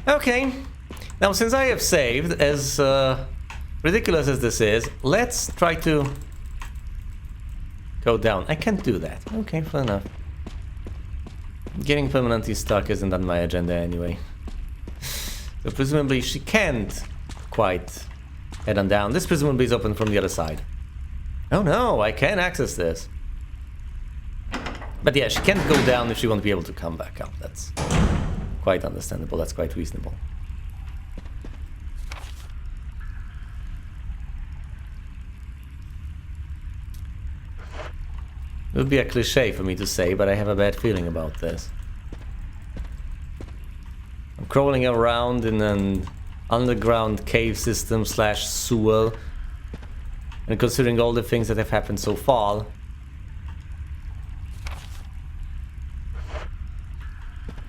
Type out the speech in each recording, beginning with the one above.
Okay. Now, since I have saved, as ridiculous as this is, let's try to go down. I can't do that. Okay, fair enough. Getting permanently stuck isn't on my agenda anyway. So presumably she can't quite head on down. This presumably is open from the other side. Oh no, I can access this. But yeah, she can't go down if she won't be able to come back up. That's quite understandable. That's quite reasonable. It would be a cliche for me to say, but I have a bad feeling about this. I'm crawling around in an underground cave system / sewer, and considering all the things that have happened so far,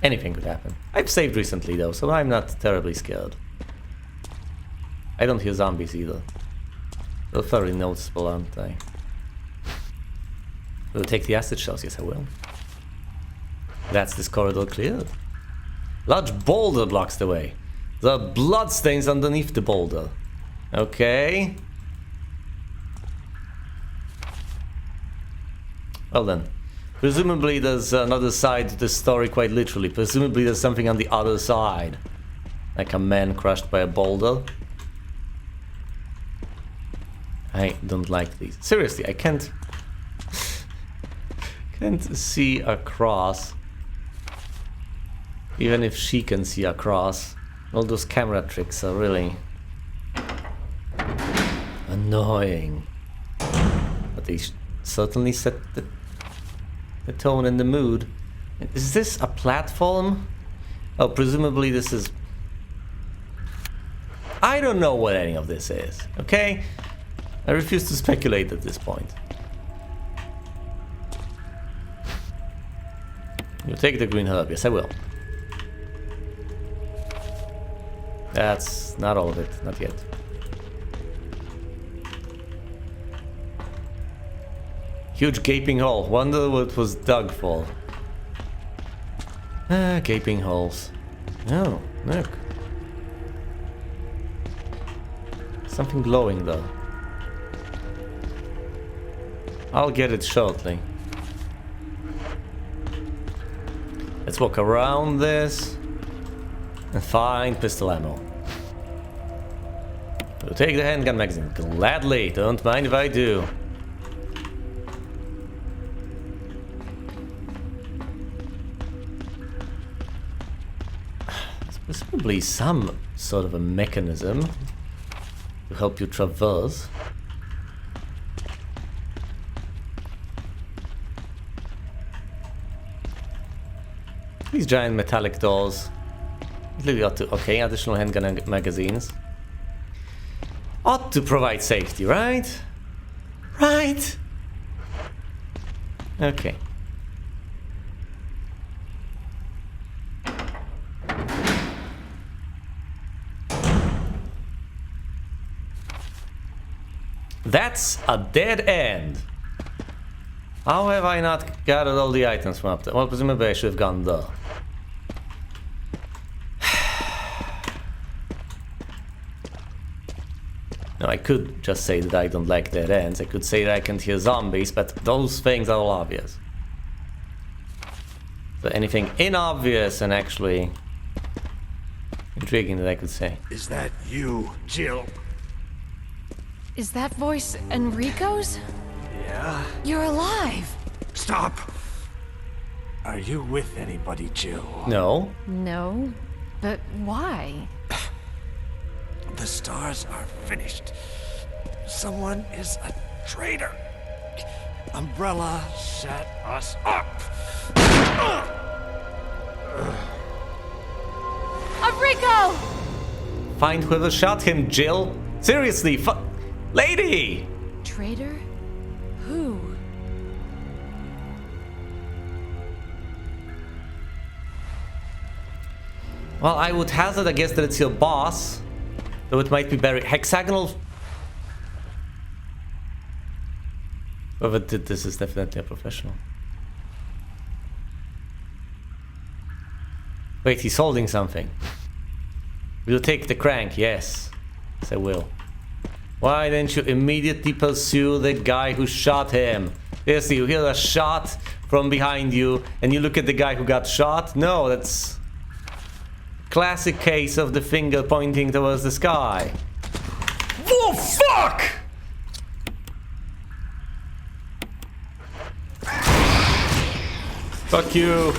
anything could happen. I've saved recently though, so I'm not terribly scared. I don't hear zombies either. They're very noticeable, aren't they? Will you take the acid shells? Yes, I will. That's this corridor cleared. Large boulder blocks the way. There are bloodstains underneath the boulder. Okay. Well then. Presumably there's another side to this story, quite literally. Presumably there's something on the other side. Like a man crushed by a boulder. I don't like these. Seriously, I can't see across. Even if she can see across. All those camera tricks are really annoying. But they certainly set the tone and the mood. Is this a platform? Oh, presumably this is... I don't know what any of this is, okay? I refuse to speculate at this point. You take the green herb. Yes, I will. That's not all of it. Not yet. Huge gaping hole. Wonder what was dug for. Ah, gaping holes. Oh, look. Something glowing though. I'll get it shortly. Let's walk around this and find pistol ammo. We'll take the handgun magazine. Gladly. Don't mind if I do. There's presumably some sort of a mechanism to help you traverse. These giant metallic doors. Really ought to... Okay, additional handgun magazines. Ought to provide safety, right? Right? Okay. That's a dead end. How have I not gathered all the items from up there? Well, presumably I should have gone there. No, I could just say that I don't like dead ends. I could say that I can't hear zombies, but those things are all obvious. So anything inobvious and actually intriguing that I could say. Is that you, Jill? Is that voice Enrico's? Yeah? You're alive! Stop! Are you with anybody, Jill? No. No, but why? The stars are finished. Someone is a traitor. Umbrella set us up. Enrico! Find whoever shot him, Jill. Seriously, lady! Traitor? Who? Well, I would hazard a guess that it's your boss. Though it might be buried. Hexagonal. Whoever did this is definitely a professional. Wait, he's holding something. We'll take the crank, yes. Yes, I will. Why didn't you immediately pursue the guy who shot him? Seriously, you hear a shot from behind you, and you look at the guy who got shot? No, that's... classic case of the finger pointing towards the sky. Oh, fuck! Fuck you.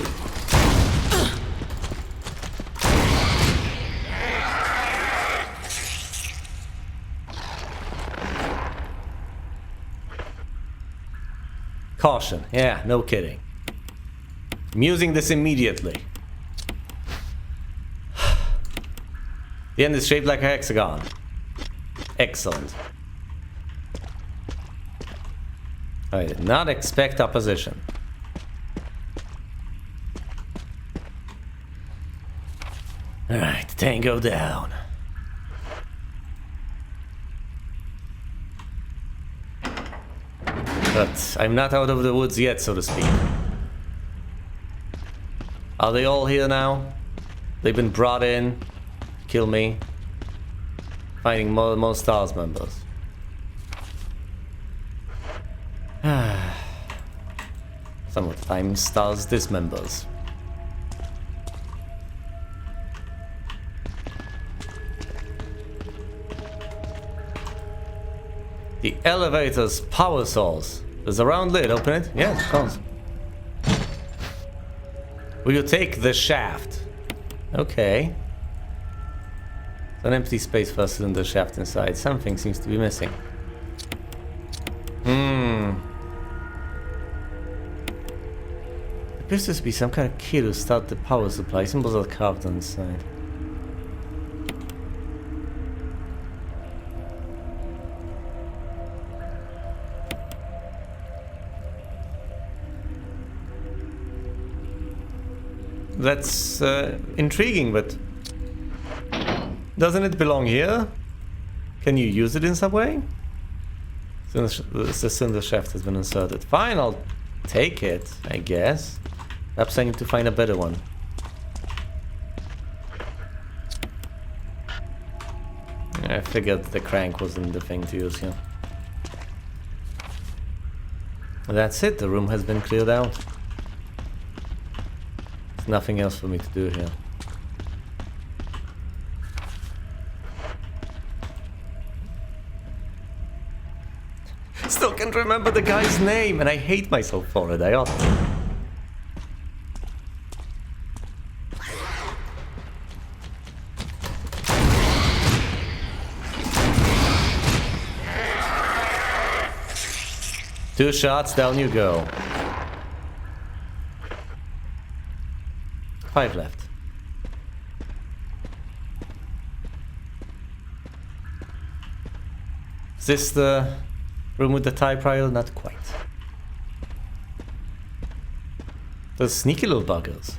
Caution. Yeah, no kidding. I'm using this immediately. The end is shaped like a hexagon. Excellent. I did not expect opposition. Alright, tango down. But I'm not out of the woods yet, so to speak. Are they all here now? They've been brought in. Kill me. Finding more STARS members. Sometimes STARS dismembers. The elevator's power source. There's a round lid. Open it? Yes, of course. Will you take the shaft? Okay. An empty space for a cylinder shaft inside. Something seems to be missing. There appears to be some kind of key to start the power supply. Symbols are carved on the side. That's intriguing, but doesn't it belong here? Can you use it in some way? The cylinder shaft has been inserted. Fine, I'll take it, I guess. Perhaps I need to find a better one. I figured the crank wasn't the thing to use here. That's it, the room has been cleared out. There's nothing else for me to do here. Still can't remember the guy's name, and I hate myself for it. I ought to. Two shots, down you go. 5 left. Is this the room with the typewriter? Not quite. Those sneaky little buggers.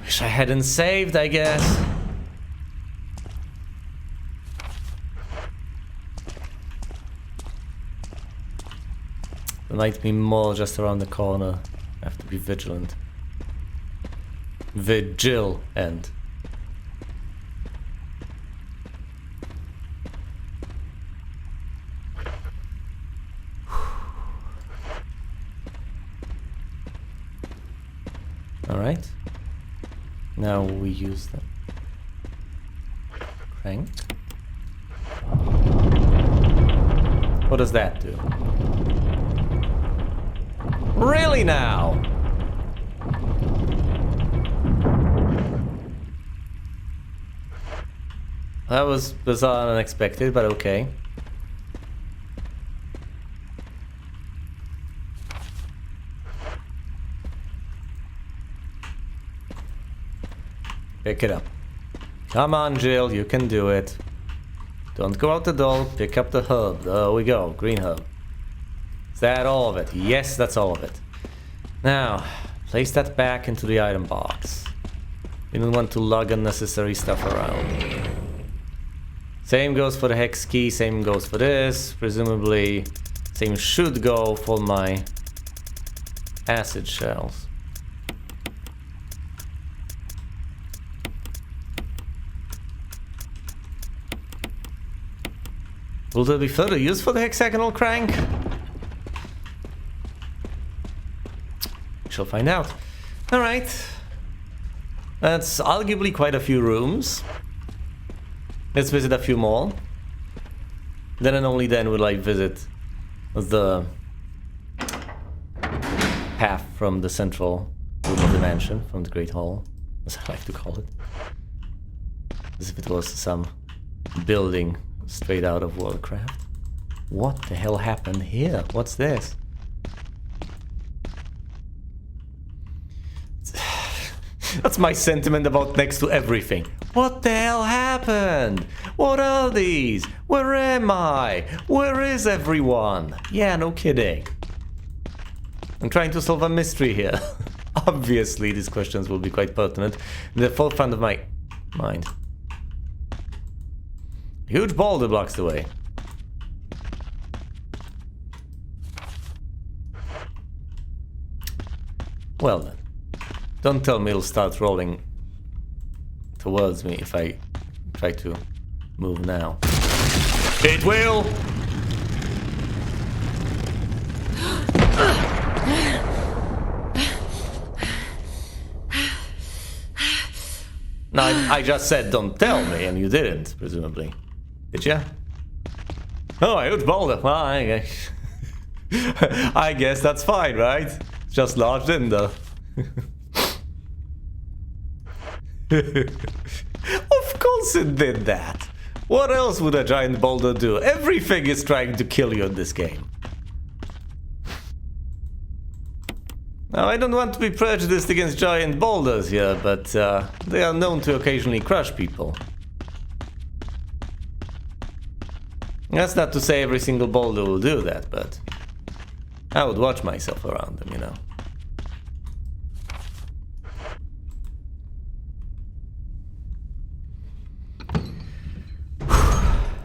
Wish I hadn't saved, I guess. There might be more just around the corner. I have to be vigilant. Vigil-ant. Alright. Now we use the crank. What does that do? Really now? That was bizarre and unexpected, but okay. Pick it up. Come on, Jill, you can do it. Don't go out the door, pick up the herb. There we go, green herb. Is that all of it? Yes, that's all of it. Now, place that back into the item box. You don't want to lug unnecessary stuff around. Same goes for the hex key, same goes for this. Presumably, same should go for my acid shells. Will there be further use for the hexagonal crank? We shall find out. Alright. That's arguably quite a few rooms. Let's visit a few more. Then and only then will I visit the path from the central room of the mansion, from the Great Hall, as I like to call it. As if it was some building straight out of Warcraft. What the hell happened here? What's this? That's my sentiment about next to everything. What the hell happened? What are these? Where am I? Where is everyone? Yeah, no kidding. I'm trying to solve a mystery here. Obviously, these questions will be quite pertinent in the forefront of my mind. A huge boulder blocks the way. Well then. Don't tell me it'll start rolling towards me if I try to move now. It will! No, I just said don't tell me, and you didn't, presumably. Did you? Oh, a huge boulder. Well, I guess that's fine, right? Just lodged in there. Of course it did that. What else would a giant boulder do? Everything is trying to kill you in this game. Now, I don't want to be prejudiced against giant boulders here, but they are known to occasionally crush people. That's not to say every single boulder will do that, but I would watch myself around them, you know.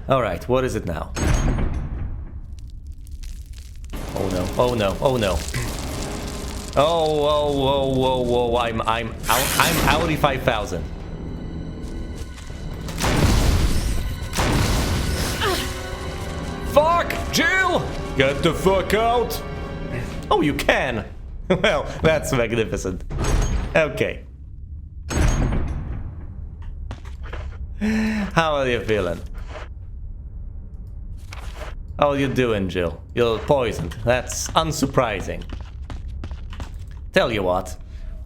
Alright, what is it now? Oh no, oh no, oh no. Oh, I'm Audi 5000. Fuck! Jill! Get the fuck out! Oh, you can! Well, that's magnificent. Okay. How are you feeling? How are you doing, Jill? You're poisoned. That's unsurprising. Tell you what,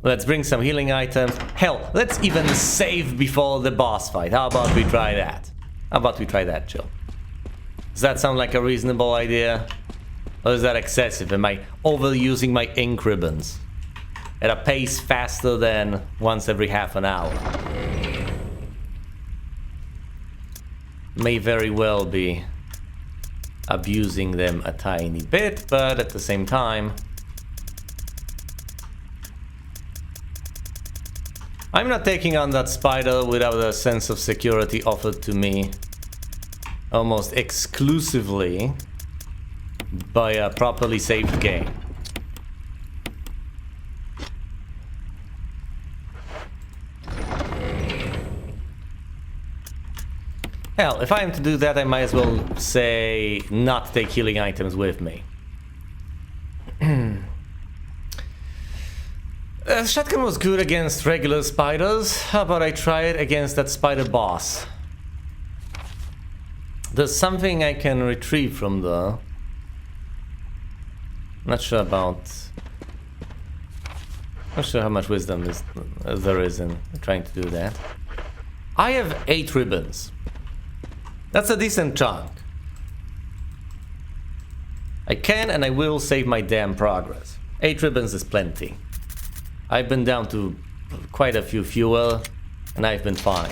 let's bring some healing items. Hell, let's even save before the boss fight. How about we try that? How about we try that, Jill? Does that sound like a reasonable idea? Or is that excessive? Am I overusing my ink ribbons at a pace faster than once every half an hour? May very well be abusing them a tiny bit, but at the same time, I'm not taking on that spider without a sense of security offered to me almost exclusively by a properly saved game. Hell, if I am to do that, I might as well say not take healing items with me. Shotgun was good against regular spiders. How about I try it against that spider boss? There's something I can retrieve from there. Not sure how much wisdom there is in trying to do that. I have 8 ribbons. That's a decent chunk. I can and I will save my damn progress. 8 ribbons is plenty. I've been down to quite a few fewer, and I've been fine.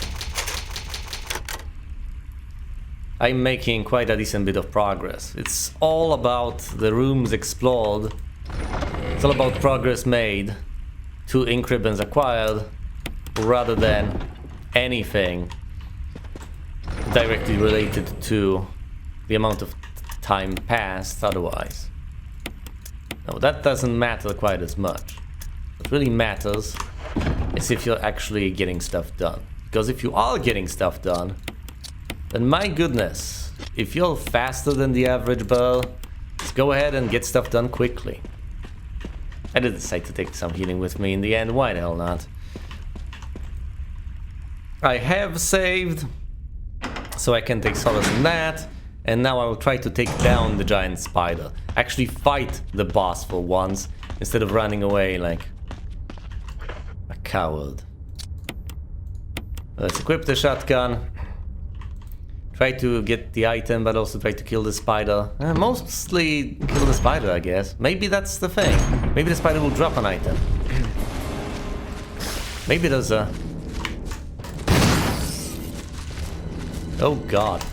I'm making quite a decent bit of progress. It's all about the rooms explored. It's all about progress made, 2 ink ribbons acquired, rather than anything directly related to the amount of time passed otherwise. No, that doesn't matter quite as much. What really matters is if you're actually getting stuff done. Because if you are getting stuff done, then my goodness, if you're faster than the average bird, just go ahead and get stuff done quickly. I did decide to take some healing with me in the end, why the hell not? I have saved, so I can take solace in that, and now I will try to take down the giant spider. Actually fight the boss for once, instead of running away like a coward. Let's equip the shotgun. Try to get the item, but also try to kill the spider. Mostly kill the spider, I guess. Maybe that's the thing. Maybe the spider will drop an item. Maybe there's a... Oh god.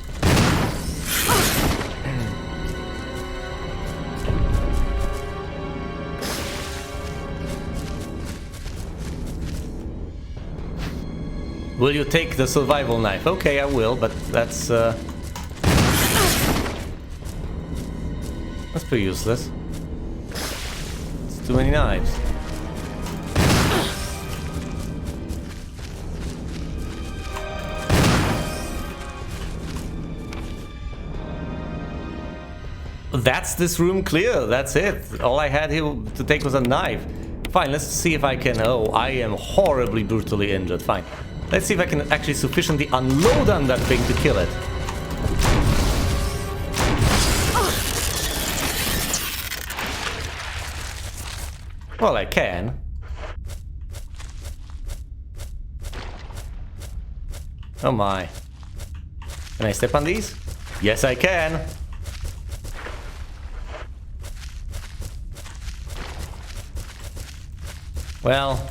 Will you take the survival knife? Okay, I will, but that's pretty useless. It's too many knives. That's this room clear, that's it. All I had here to take was a knife. Fine, let's see if I can... Oh, I am horribly brutally injured, fine. Let's see if I can actually sufficiently unload on that thing to kill it. Well, I can. Oh my. Can I step on these? Yes, I can. Well.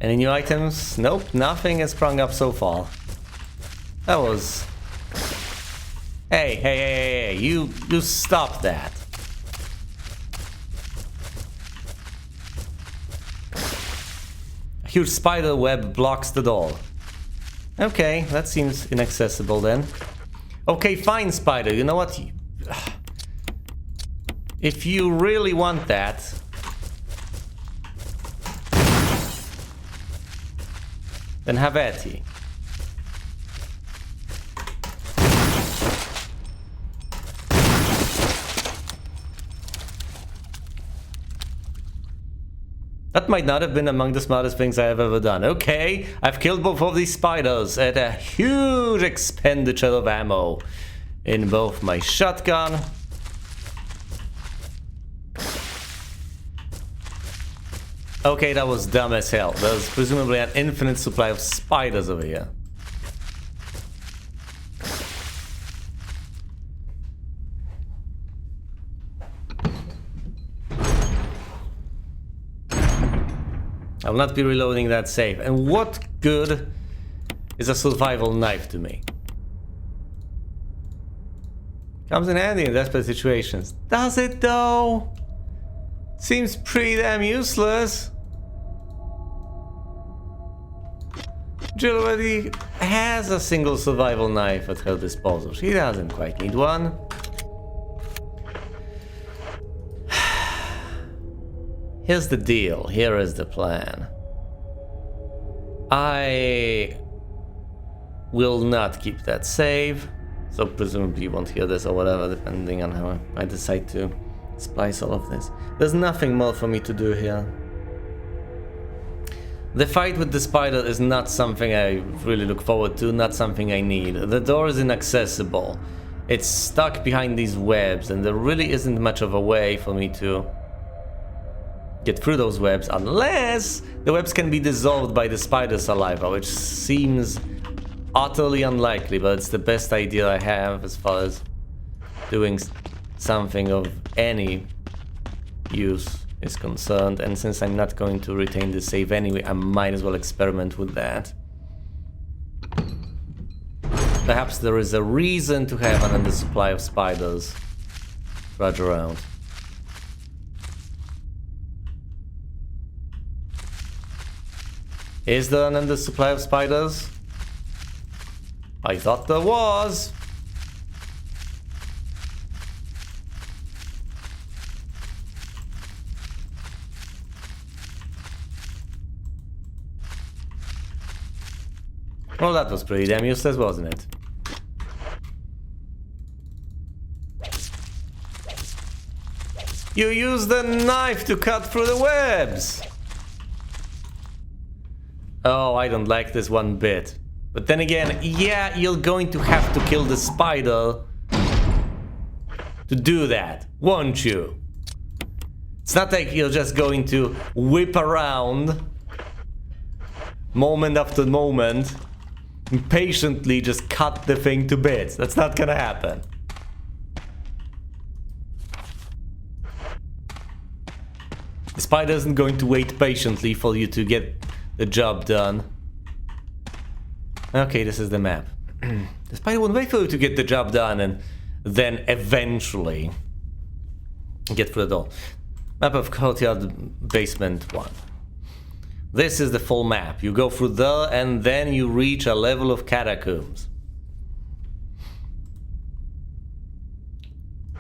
Any new items? Nope, nothing has sprung up so far. That was... Hey, you stop that. A huge spider web blocks the door. Okay, that seems inaccessible then. Okay, fine, spider, you know what? If you really want that... then have at ye. That might not have been among the smartest things I have ever done. Okay, I've killed both of these spiders at a huge expenditure of ammo in both my shotgun Okay, that was dumb as hell. There's presumably an infinite supply of spiders over here. I will not be reloading that safe. And what good is a survival knife to me? Comes in handy in desperate situations. Does it though? Seems pretty damn useless. Jill already has a single survival knife at her disposal. She doesn't quite need one. Here's the deal. Here is the plan. I will not keep that save. So presumably you won't hear this or whatever, depending on how I decide to splice all of this. There's nothing more for me to do here. The fight with the spider is not something I really look forward to, not something I need. The door is inaccessible. It's stuck behind these webs, and there really isn't much of a way for me to get through those webs unless the webs can be dissolved by the spider saliva, which seems utterly unlikely, but it's the best idea I have as far as doing something of any use is concerned, and since I'm not going to retain the save anyway, I might as well experiment with that. Perhaps there is a reason to have an undersupply of spiders trudge around. Is there an undersupply of spiders? I thought there was. Well, that was pretty damn useless, wasn't it? You used the knife to cut through the webs! Oh, I don't like this one bit. But then again, yeah, you're going to have to kill the spider to do that, won't you? It's not like you're just going to whip around moment after moment and patiently just cut the thing to bits. That's not gonna happen. The spider isn't going to wait patiently for you to get the job done. Okay, this is the map. The spider won't wait for you to get the job done and then eventually get through the door. Map of courtyard basement 1. This is the full map. You go through there and then you reach a level of catacombs.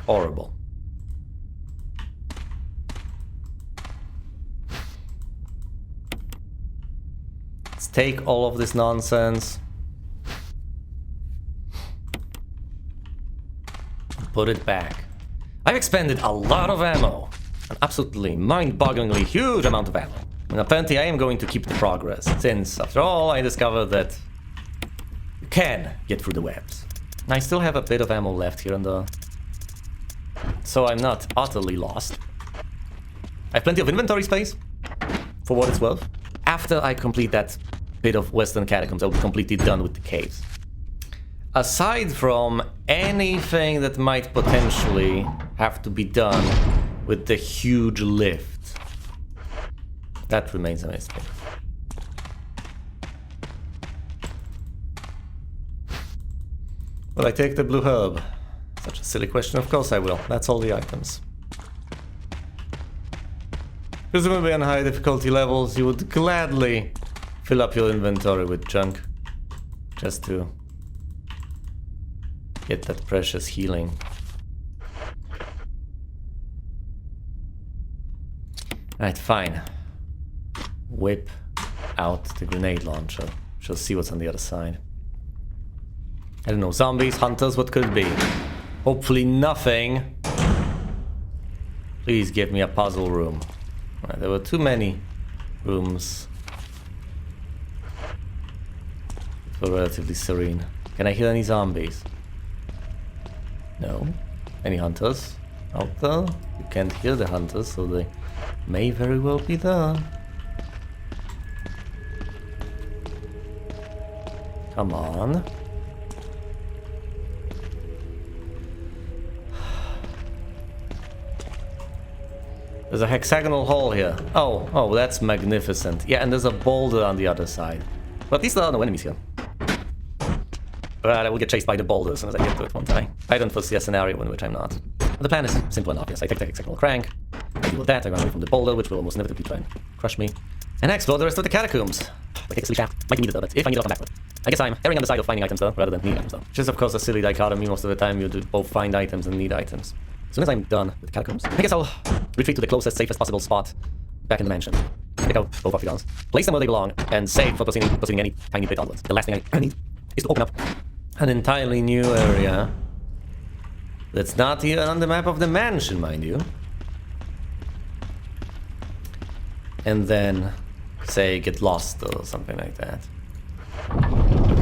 Horrible. Let's take all of this nonsense. Put it back. I've expended a lot of ammo. An absolutely mind-bogglingly huge amount of ammo. And apparently I am going to keep the progress, since, after all, I discovered that you can get through the webs. I still have a bit of ammo left here and there, so I'm not utterly lost. I have plenty of inventory space, for what it's worth. After I complete that bit of Western Catacombs, I'll be completely done with the caves. Aside from anything that might potentially have to be done with the huge lift. That remains a mystery. Will I take the blue herb? Such a silly question. Of course I will. That's all the items. Presumably on high difficulty levels, you would gladly fill up your inventory with junk. Just to get that precious healing. Right, fine. Whip out the grenade launcher. She'll see what's on the other side. I don't know, zombies, hunters, what could it be? Hopefully nothing. Please give me a puzzle room. Right, there were too many rooms for relatively serene. Can I hear any zombies? No. Any hunters out there? You can't hear the hunters, so they may very well be there. Come on. There's a hexagonal hole here. Oh, that's magnificent. Yeah, and there's a boulder on the other side. But at least there are no enemies here. But I will get chased by the boulder as soon as I get to it one time. I don't foresee a scenario in which I'm not. But the plan is simple and obvious. I take the hexagonal crank, I deal with that, I run away from the boulder, which will almost inevitably try and crush me, and I explore the rest of the catacombs. Like a silly shaft. Might need it though, but if I need it, I'll come back with it. I guess I'm erring on the side of finding items though, rather than needing items though. Which is of course a silly dichotomy. Most of the time you do both find items and need items. As soon as I'm done with the catacombs, I guess I'll retreat to the closest, safest possible spot back in the mansion. Pick out both of the guns, place them where they belong, and save for proceeding any tiny bit onwards. The last thing I need is to open up an entirely new area that's not here on the map of the mansion, mind you. And then, say, get lost or something like that.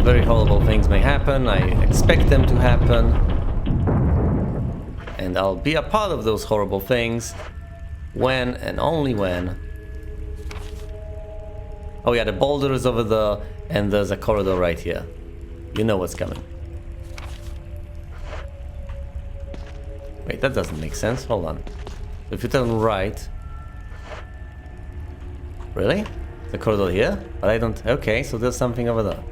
Very horrible things may happen, I expect them to happen. And I'll be a part of those horrible things when and only when. Oh yeah, the boulder is over there, and there's a corridor right here. You know what's coming. Wait, that doesn't make sense. Hold on. If you turn right... Really? The corridor here? But I don't... Okay, so there's something over there.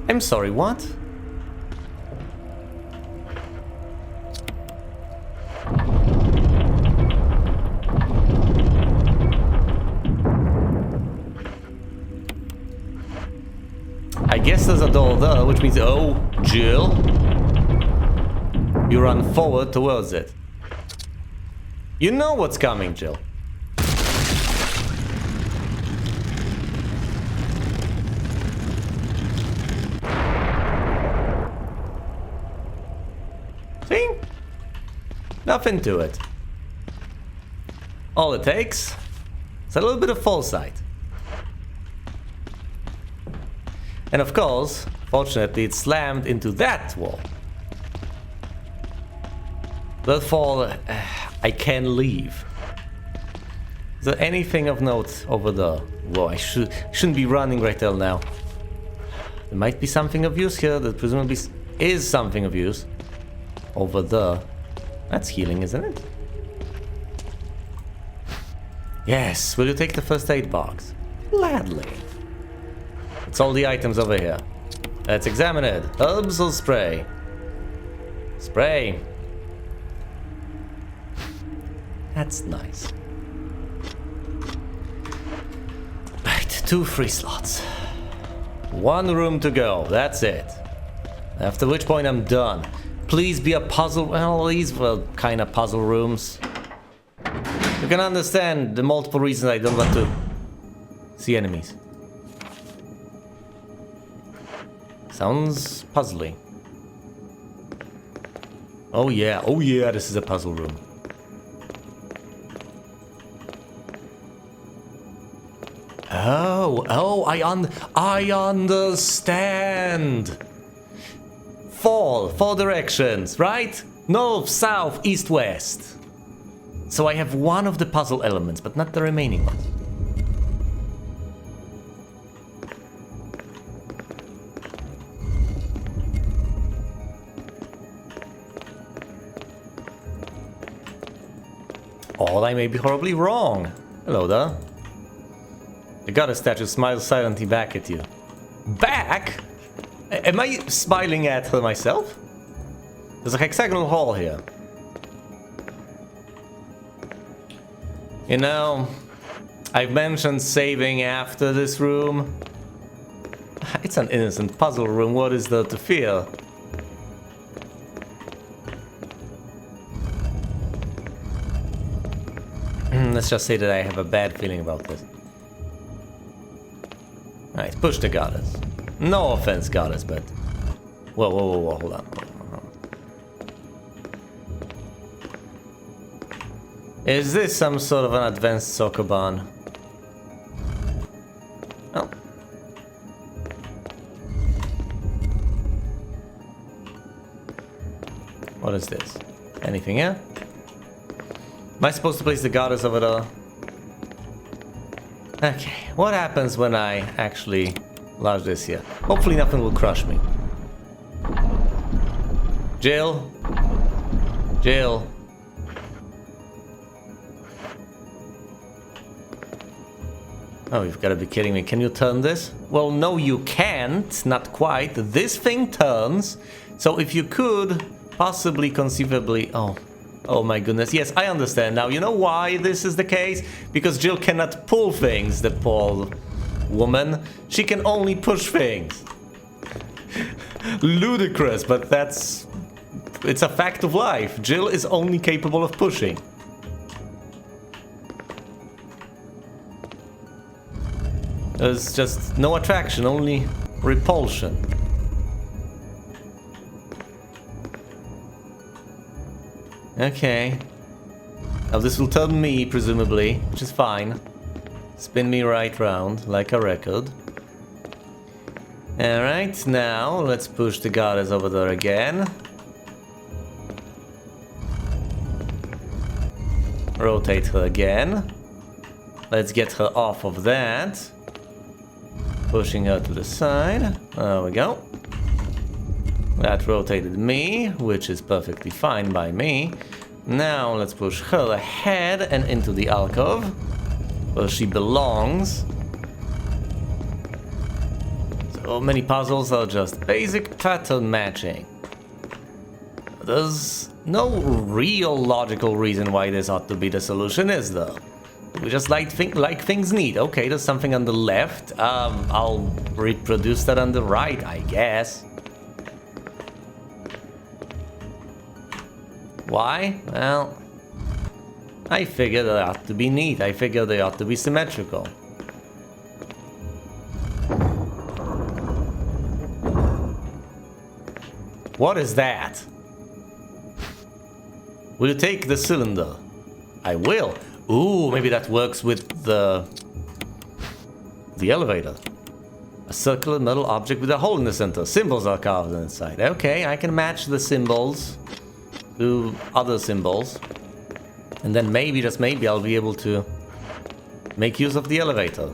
I'm sorry, what? I guess there's a door there, which means... Oh, Jill. You run forward towards it. You know what's coming, Jill. See? Nothing to it. All it takes is a little bit of foresight. And of course, fortunately, it slammed into that wall. Therefore, I can leave. Is there anything of note over there? Whoa, I shouldn't be running right there now. There might be something of use here that presumably is something of use. Over there. That's healing, isn't it? Yes, will you take the first aid box? Gladly. It's all the items over here. Let's examine it. Herbs or spray? Spray. That's nice. Right, 2 free slots. 1 room to go, that's it. After which point I'm done. Please be a puzzle. Well, these were kind of puzzle rooms. You can understand the multiple reasons I don't want to see enemies. Sounds puzzly. Oh yeah, this is a puzzle room. Oh, I understand. 4 directions, right? North, south, east, west. So I have one of the puzzle elements, but not the remaining ones. Or I may be horribly wrong. Hello there. The goddess statue smiles silently back at you. Back? Am I smiling at her myself? There's a hexagonal hall here. You know, I've mentioned saving after this room. It's an innocent puzzle room, what is there to fear? Let's just say that I have a bad feeling about this. Alright, push the goddess. No offense, goddess, but... Whoa, hold on. Is this some sort of an advanced Sokoban? Oh. What is this? Anything here? Am I supposed to place the goddess over there? Okay, what happens when I actually lodge this here? Hopefully nothing will crush me. Jill? Jill? Oh, you've got to be kidding me. Can you turn this? Well, no, you can't. Not quite. This thing turns. So if you could possibly, conceivably... Oh my goodness. Yes, I understand now. You know why this is the case? Because Jill cannot pull things, the poor woman. She can only push things. Ludicrous, but that's... It's a fact of life. Jill is only capable of pushing. There's just no attraction, only repulsion. Okay. Now this will turn me, presumably, which is fine. Spin me right round, like a record. Alright, now let's push the goddess over there again. Rotate her again. Let's get her off of that. Pushing her to the side. There we go. That rotated me, which is perfectly fine by me. Now let's push her ahead and into the alcove, where she belongs. So many puzzles are just basic pattern matching. There's no real logical reason why this ought to be the solution, is there? We just like things neat. Okay, there's something on the left. I'll reproduce that on the right, I guess. Why? Well, I figured they ought to be neat. I figured they ought to be symmetrical. What is that? Will you take the cylinder? I will. Ooh, maybe that works with the elevator. A circular metal object with a hole in the center. Symbols are carved inside. Okay, I can match the symbols to other symbols. And then maybe, just maybe, I'll be able to make use of the elevator.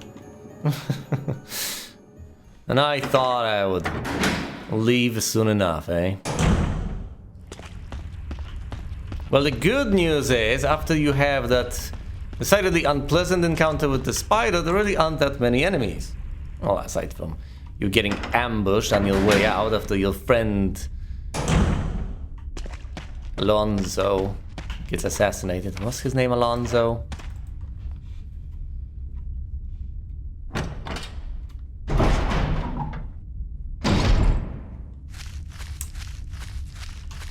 And I thought I would leave soon enough, eh? Well, the good news is, after you have that decidedly unpleasant encounter with the spider, there really aren't that many enemies. Well, aside from you getting ambushed on your way out after your friend Alonzo gets assassinated. What's his name, Alonzo?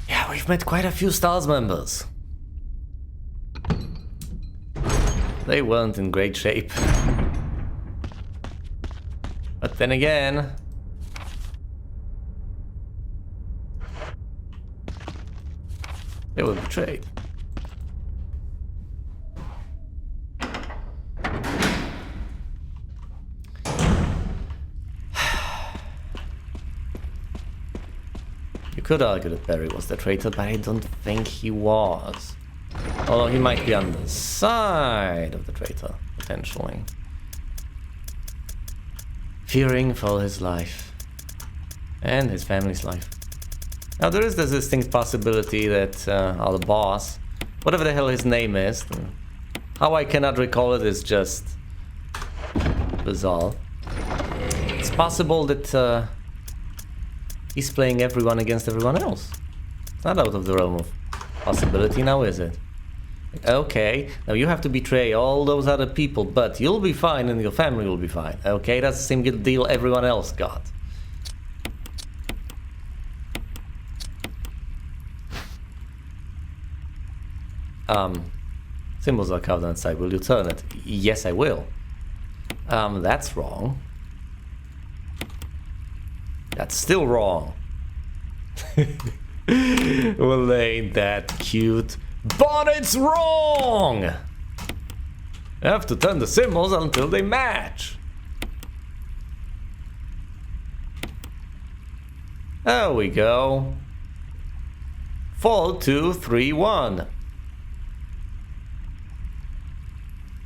Yeah, we've met quite a few STARS members. They weren't in great shape. But then again, they were betrayed. You could argue that Barry was the traitor, but I don't think he was. Although he might be on the side of the traitor, potentially. Fearing for his life. And his family's life. Now there is this distinct possibility that our boss, whatever the hell his name is, how I cannot recall it is just bizarre. It's possible that he's playing everyone against everyone else. It's not out of the realm of possibility now, is it? Okay, now you have to betray all those other people, but you'll be fine and your family will be fine. Okay, that's the same good deal everyone else got. Symbols are carved on the side. Will you turn it? Yes, I will. That's wrong. That's still wrong. Well, ain't that cute? But it's wrong! You have to turn the symbols until they match. There we go. Fall 2, 3, 1.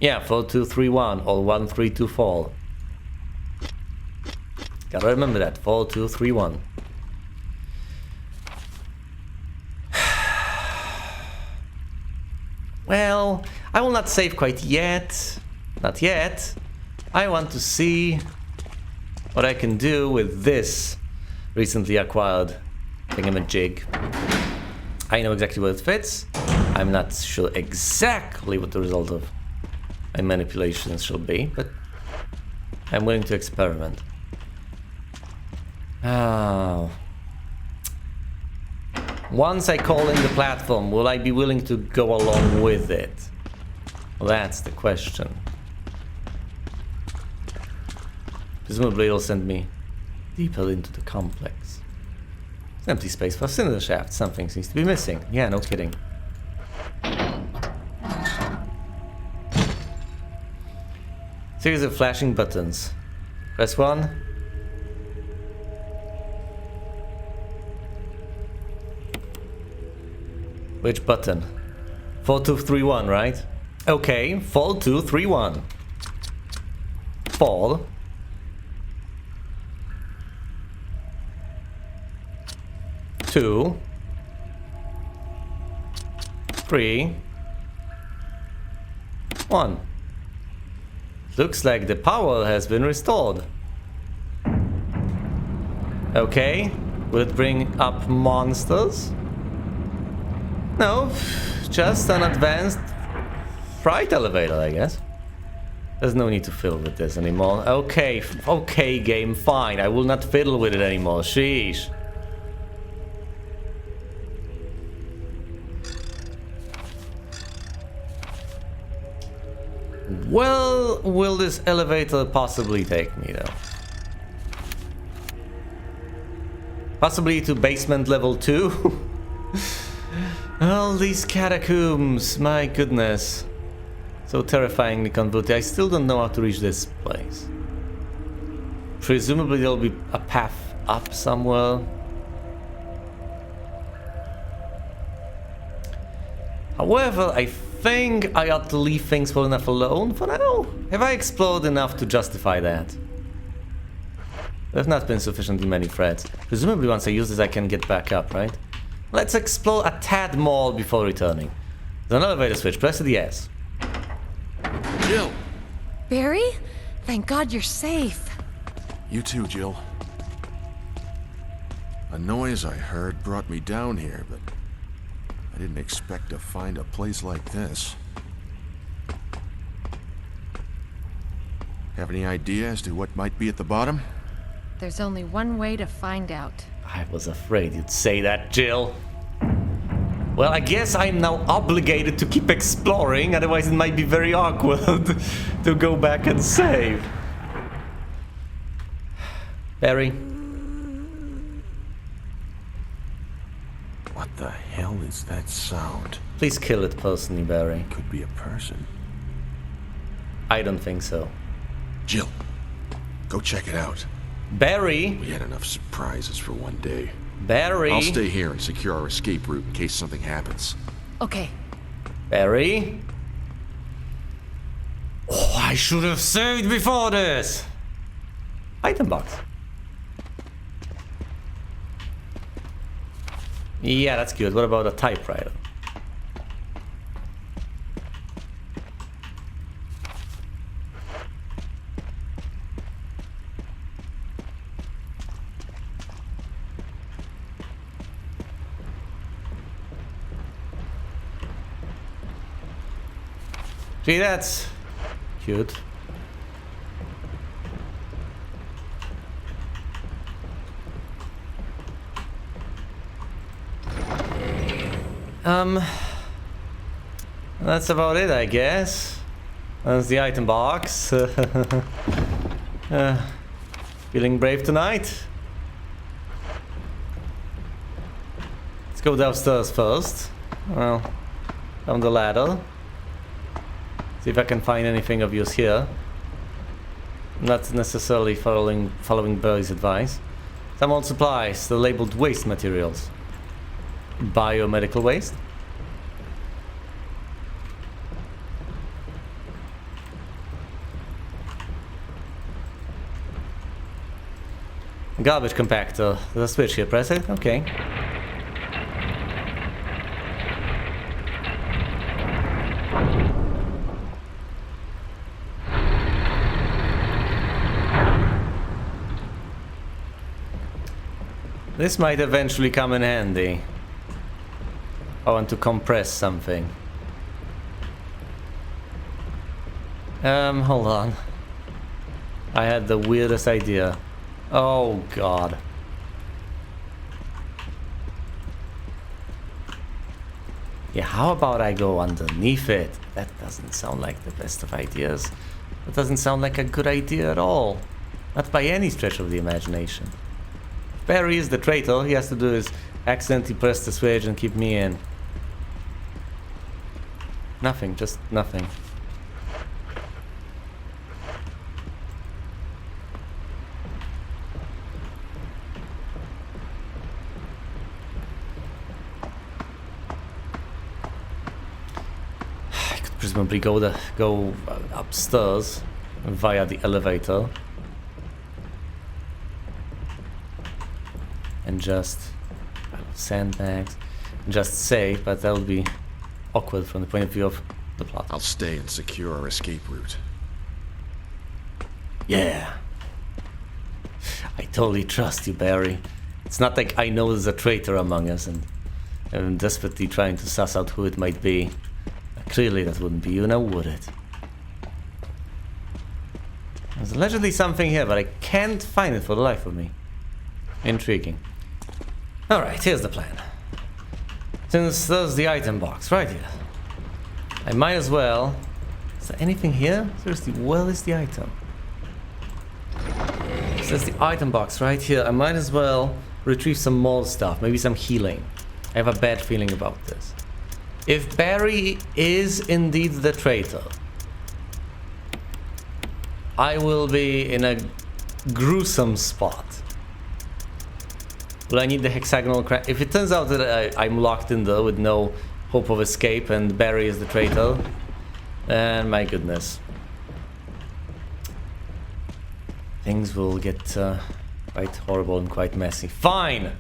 Yeah, fall 2, 3, 1, or 1, 3, 2, fall. Gotta remember that. Fall 2, 3, 1. Well, I will not save quite yet. Not yet. I want to see what I can do with this recently acquired thingamajig. I know exactly where it fits. I'm not sure exactly what the result of my manipulations shall be, but I'm willing to experiment. Oh. Once I call in the platform, will I be willing to go along with it? Well, that's the question. Presumably it'll send me deeper into the complex. It's empty space for a cylinder shaft. Something seems to be missing. Yeah, no kidding. Series of flashing buttons. Press 1. Which button? 4, 2, 3, 1, right? Okay, fall 2, 3, 1. Fall. 2, 3, 1. Looks like the power has been restored. Okay, will it bring up monsters? No, just an advanced freight elevator, I guess. There's no need to fiddle with this anymore. Okay, okay, game, fine. I will not fiddle with it anymore. Sheesh. Well, will this elevator possibly take me though? Possibly to basement level 2? All these catacombs, my goodness. So terrifyingly convoluted. I still don't know how to reach this place. Presumably there'll be a path up somewhere. However, I think I ought to leave things well enough alone for now. Have I explored enough to justify that? There have not been sufficiently many threats. Presumably once I use this I can get back up, right? Let's explore a tad more before returning. There's an elevator switch, press the S. Jill! Barry? Thank God you're safe. You too, Jill. A noise I heard brought me down here, but I didn't expect to find a place like this. Have any idea as to what might be at the bottom? There's only one way to find out. I was afraid you'd say that, Jill. Well, I guess I'm now obligated to keep exploring, otherwise it might be very awkward to go back and save. Barry. What the hell is that sound? Please kill it personally, Barry. Could be a person. I don't think so. Jill, go check it out. Barry! We had enough surprises for one day. Barry! I'll stay here and secure our escape route in case something happens. Okay. Barry? Oh, I should have saved before this! Item box. Yeah, that's good. What about a typewriter? See, that's cute. That's about it, I guess. That's the item box. Feeling brave tonight? Let's go downstairs first. Well, down the ladder. See if I can find anything of use here. Not necessarily following Barry's advice. Some old supplies, they're labeled waste materials. Biomedical waste. Garbage compactor. There's a switch here, press it? Okay. This might eventually come in handy. I want to compress something. Hold on. I had the weirdest idea. Oh god. Yeah, how about I go underneath it? That doesn't sound like the best of ideas. That doesn't sound like a good idea at all. Not by any stretch of the imagination. If Barry is the traitor, he has to do is accidentally press the switch and keep me in. Nothing, just nothing. I could presumably go upstairs via the elevator and just sandbags and just save, but that would be awkward from the point of view of the plot. I'll stay and secure our escape route. Yeah. I totally trust you, Barry. It's not like I know there's a traitor among us and I'm desperately trying to suss out who it might be. Clearly that wouldn't be you, now would it? There's allegedly something here, but I can't find it for the life of me. Intriguing. Alright, here's the plan. Since there's the item box right here, I might as well Is there anything here? Seriously, where is the item? So there's the item box right here. I might as well retrieve some more stuff. Maybe some healing. I have a bad feeling about this. If Barry is indeed the traitor, I will be in a gruesome spot. Will I need the hexagonal crank? If it turns out that I'm locked in there with no hope of escape and Barry is the traitor, then my goodness. Things will get quite horrible and quite messy. Fine!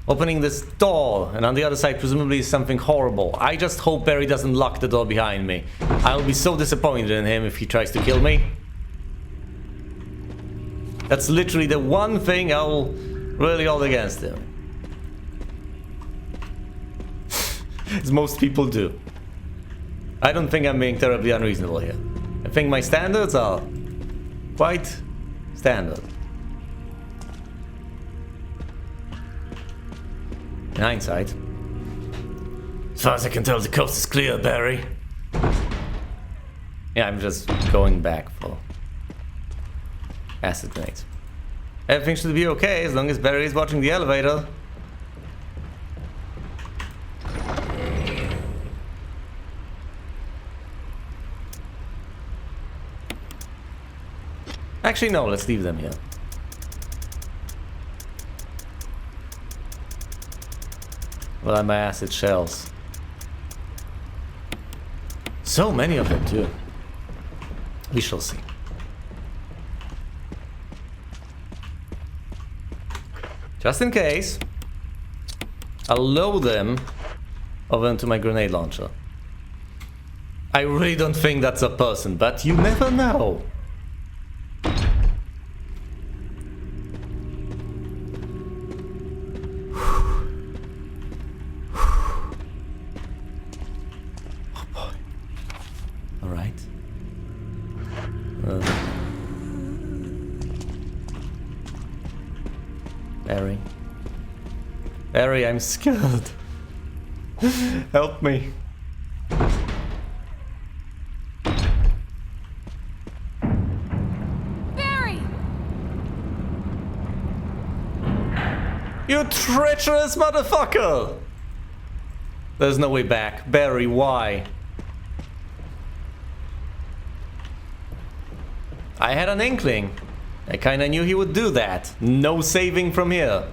Opening this door, and on the other side presumably is something horrible. I just hope Barry doesn't lock the door behind me. I'll be so disappointed in him if he tries to kill me. That's literally the one thing I'll really hold against him. As most people do. I don't think I'm being terribly unreasonable here. I think my standards are quite standard. In hindsight. As far as I can tell, the coast is clear, Barry. Yeah, I'm just going back for acid grenades. Everything should be okay as long as Barry is watching the elevator. Actually, no, let's leave them here. Well, I'm my acid shells. So many of them, too. We shall see. Just in case, I'll load them over into my grenade launcher. I really don't think that's a person, but you never know. Oh boy. All right. Barry. Barry, I'm scared. Help me. Barry! You treacherous motherfucker! There's no way back. Barry, why? I had an inkling. I kinda knew he would do that. No saving from here.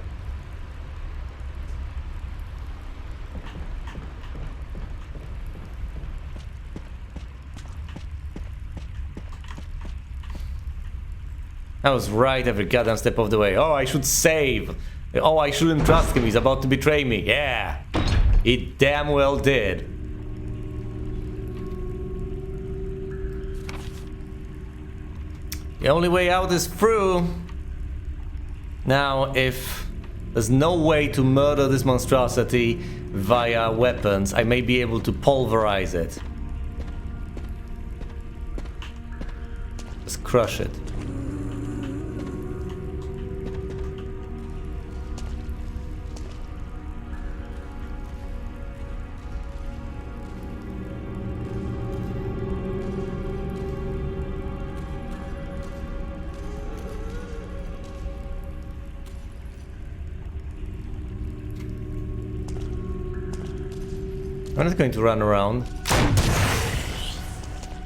I was right every goddamn step of the way. Oh, I should save. Oh, I shouldn't trust him. He's about to betray me. Yeah, he damn well did. The only way out is through. Now, if there's no way to murder this monstrosity via weapons, I may be able to pulverize it. Just crush it. I'm not going to run around.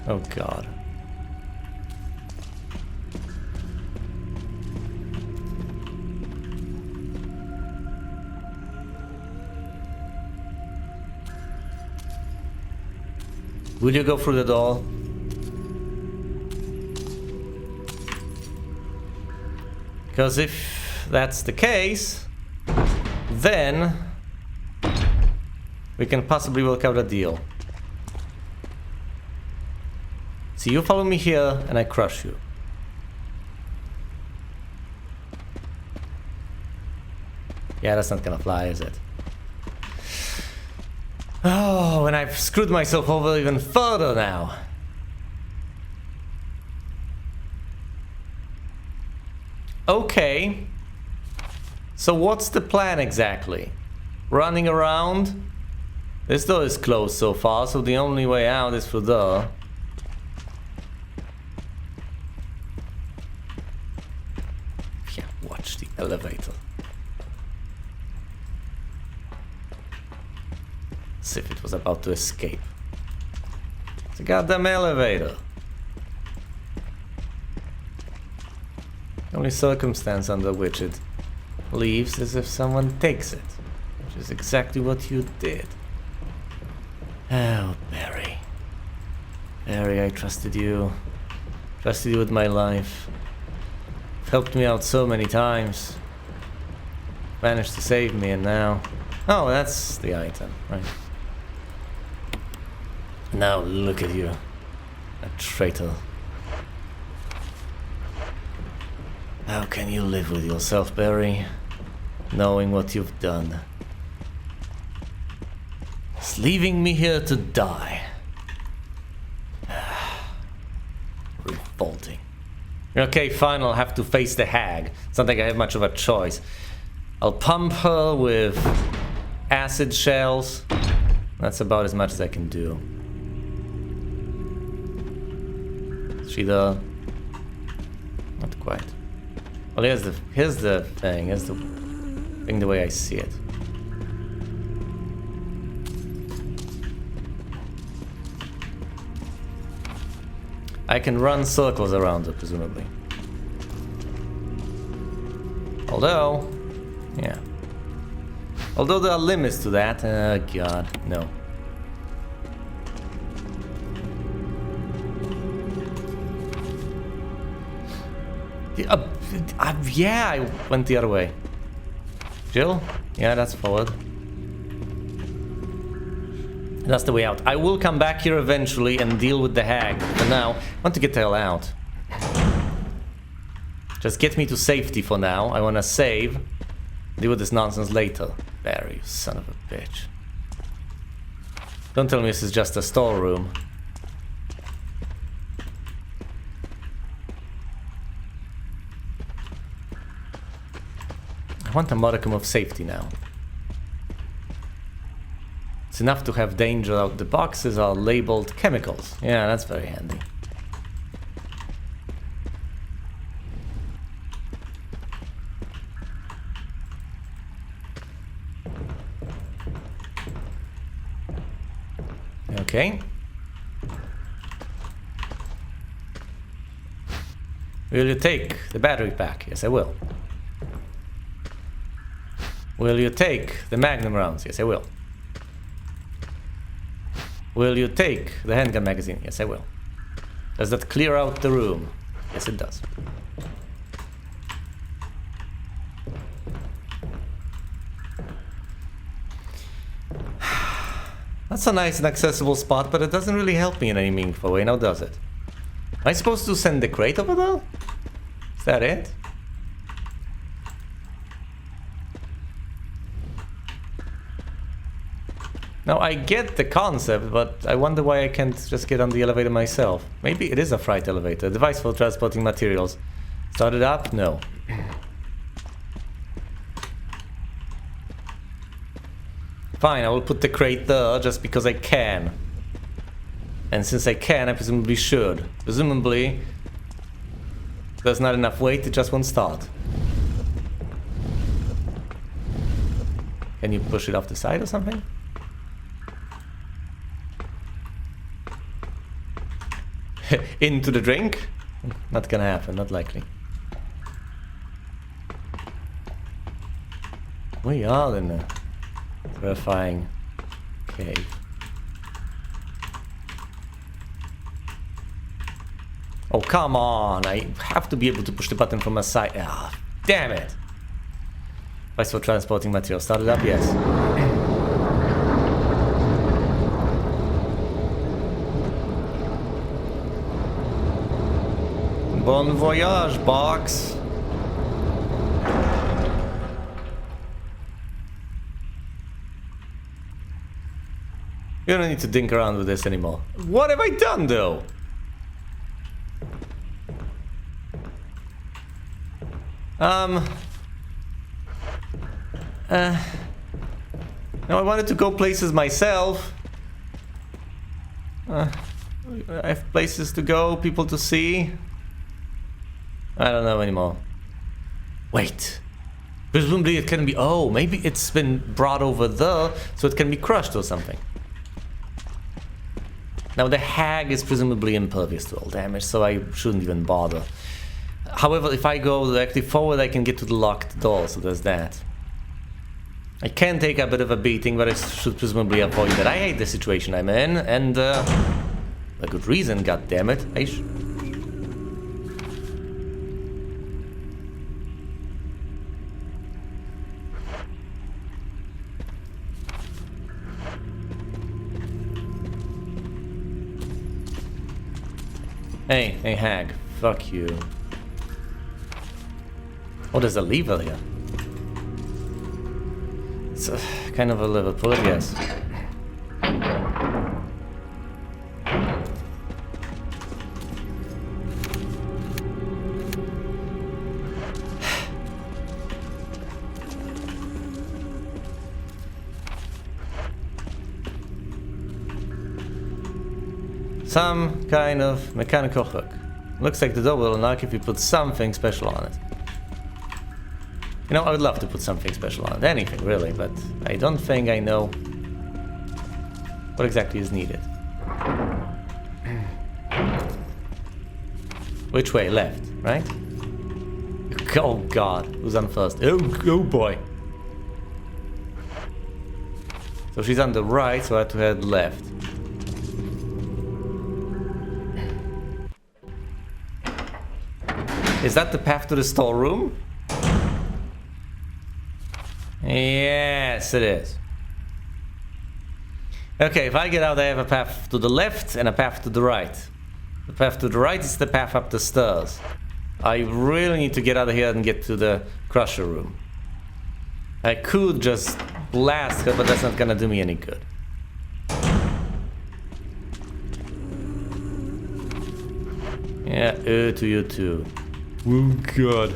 Oh god. Will you go through the door? Because if that's the case, then we can possibly work out a deal. So you follow me here and I crush you. Yeah, that's not gonna fly, is it? Oh, and I've screwed myself over even further now. Okay. So what's the plan exactly? Running around? This door is closed so far, so the only way out is through there. elevator. As if it was about to escape. It's a goddamn elevator. The only circumstance under which it leaves is if someone takes it, which is exactly what you did. Oh, Barry. Barry, I trusted you. Trusted you with my life. You've helped me out so many times. Managed to save me, and now... Oh, that's the item, right. Now look at you. A traitor. How can you live with yourself, Barry? Knowing what you've done. Just leaving me here to die. Revolting. Okay, fine, I'll have to face the hag. It's not like I have much of a choice. I'll pump her with acid shells. That's about as much as I can do. Is she the... Not quite. Well, here's the thing. Here's the thing the way I see it. I can run circles around her, presumably. Although, yeah. Although there are limits to that. Oh god, no. Yeah, I went the other way. Jill? Yeah, that's forward. That's the way out. I will come back here eventually and deal with the hag. For now, I want to get the hell out. Just get me to safety for now. I want to save. Deal with this nonsense later. Barry, you son of a bitch. Don't tell me this is just a storeroom. I want a modicum of safety now. It's enough to have danger out. The boxes are labeled chemicals. Yeah, that's very handy. Okay. Will you take the battery pack? Yes, I will. Will you take the magnum rounds? Yes, I will. Will you take the handgun magazine? Yes, I will. Does that clear out the room? Yes, it does. That's a nice and accessible spot, but it doesn't really help me in any meaningful way, now does it? Am I supposed to send the crate over there? Is that it? Now, I get the concept, but I wonder why I can't just get on the elevator myself. Maybe it is a freight elevator. Device for transporting materials. Start it up? No. Fine, I will put the crate there just because I can. And since I can, I presumably should. Presumably, there's not enough weight, it just won't start. Can you push it off the side or something? Into the drink? Not gonna happen, not likely. We are in a terrifying cave. Oh, come on! I have to be able to push the button from a side. Ah, damn it! Device for transporting material. Start it up? Yes. Bon voyage, box. You don't need to dink around with this anymore. What have I done, though? Now I wanted to go places myself. I have places to go, people to see. I don't know anymore. Wait. Presumably it can be... Oh, maybe it's been brought over there, so it can be crushed or something. Now the hag is presumably impervious to all damage, so I shouldn't even bother. However, if I go directly forward, I can get to the locked door, so there's that. I can take a bit of a beating, but I should presumably avoid that. I hate the situation I'm in, and a good reason, goddammit. Hey, hag. Fuck you. Oh, there's a lever here. It's kind of a lever. Pull it, yes. Some kind of mechanical hook. Looks like the door will unlock if you put something special on it. You know, I would love to put something special on it. Anything, really, but I don't think I know what exactly is needed. Which way? Left, right? Oh god, who's on first? Oh boy. So she's on the right, so I have to head left. Is that the path to the storeroom? Yes, it is. Okay, if I get out, I have a path to the left and a path to the right. The path to the right is the path up the stairs. I really need to get out of here and get to the crusher room. I could just blast her, but that's not gonna do me any good. Yeah, to you too. Oh god.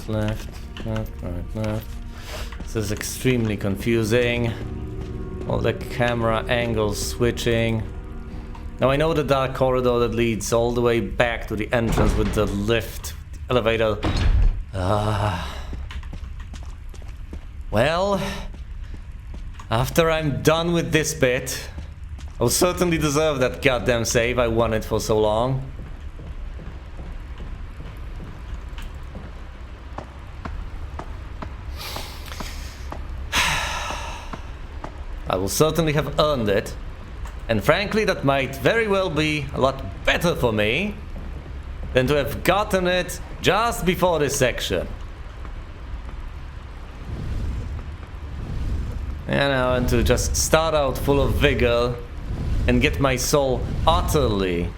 Left, right, left. This is extremely confusing. All the camera angles switching. Now I know the dark corridor that leads all the way back to the entrance with the lift, the elevator. Well, after I'm done with this bit, I'll certainly deserve that goddamn save I wanted for so long. I will certainly have earned it, and frankly that might very well be a lot better for me than to have gotten it just before this section. You know, and to just start out full of vigor and get my soul utterly,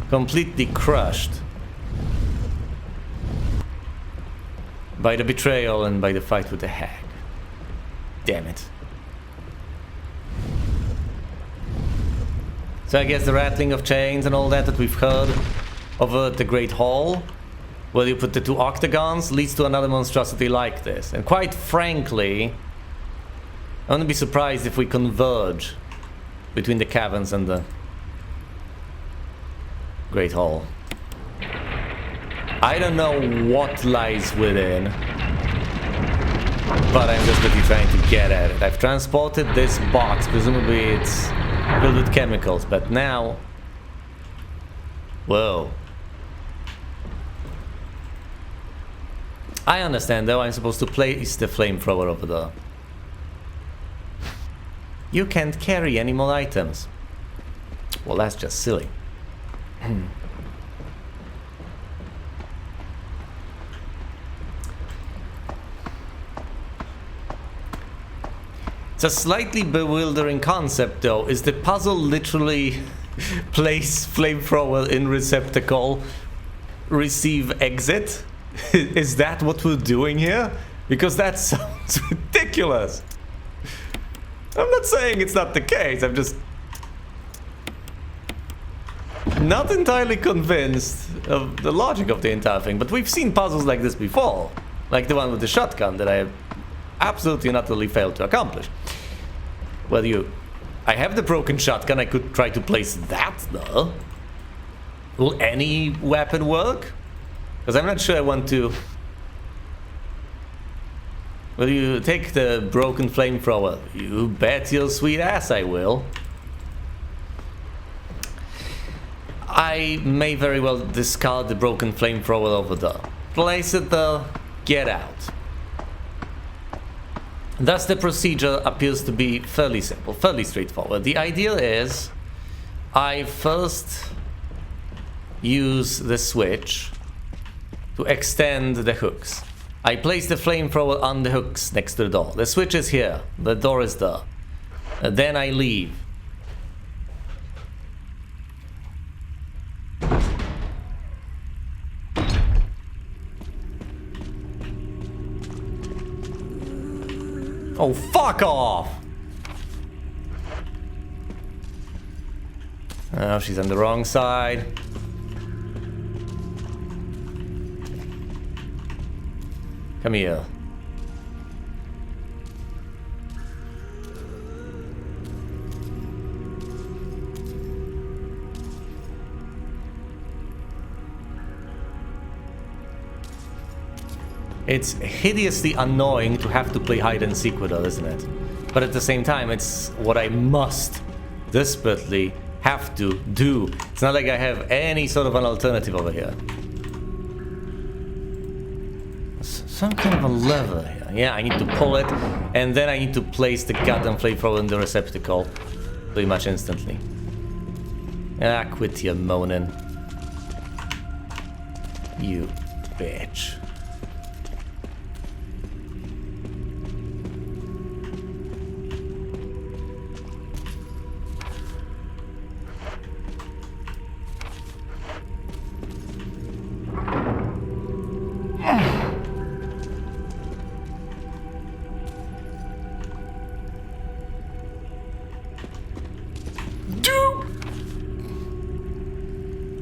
completely crushed by the betrayal and by the fight with the hag. Damn it. So I guess the rattling of chains and all that we've heard over at the Great Hall, where you put the two octagons, leads to another monstrosity like this. And quite frankly, I wouldn't be surprised if we converge between the caverns and the Great Hall. I don't know what lies within, but I'm just really trying to get at it. I've transported this box, presumably it's filled with chemicals, but now... Whoa. I understand though, I'm supposed to place the flamethrower over there. You can't carry any more items. Well, that's just silly. It's a slightly bewildering concept though. Is the puzzle literally place flamethrower in receptacle, receive exit? Is that what we're doing here? Because that sounds ridiculous. I'm not saying it's not the case, I'm just not entirely convinced of the logic of the entire thing. But we've seen puzzles like this before, like the one with the shotgun that I absolutely and utterly failed to accomplish. Well, I have the broken shotgun. I could try to place that, though. Will any weapon work? Because I'm not sure I want to... Will you take the broken flamethrower? You bet your sweet ass I will. I may very well discard the broken flamethrower over there. Place it there, get out. Thus the procedure appears to be fairly simple, fairly straightforward. The idea is I first use the switch to extend the hooks. I place the flamethrower on the hooks next to the door. The switch is here, the door is there. Then I leave. Oh, fuck off! Oh, she's on the wrong side. Come here. It's hideously annoying to have to play hide and seek with her, isn't it? But at the same time, it's what I must desperately have to do. It's not like I have any sort of an alternative over here. Some kind of a lever here. Yeah, I need to pull it, and then I need to place the goddamn flamethrower in the receptacle pretty much instantly. Ah, quit your moaning. You bitch.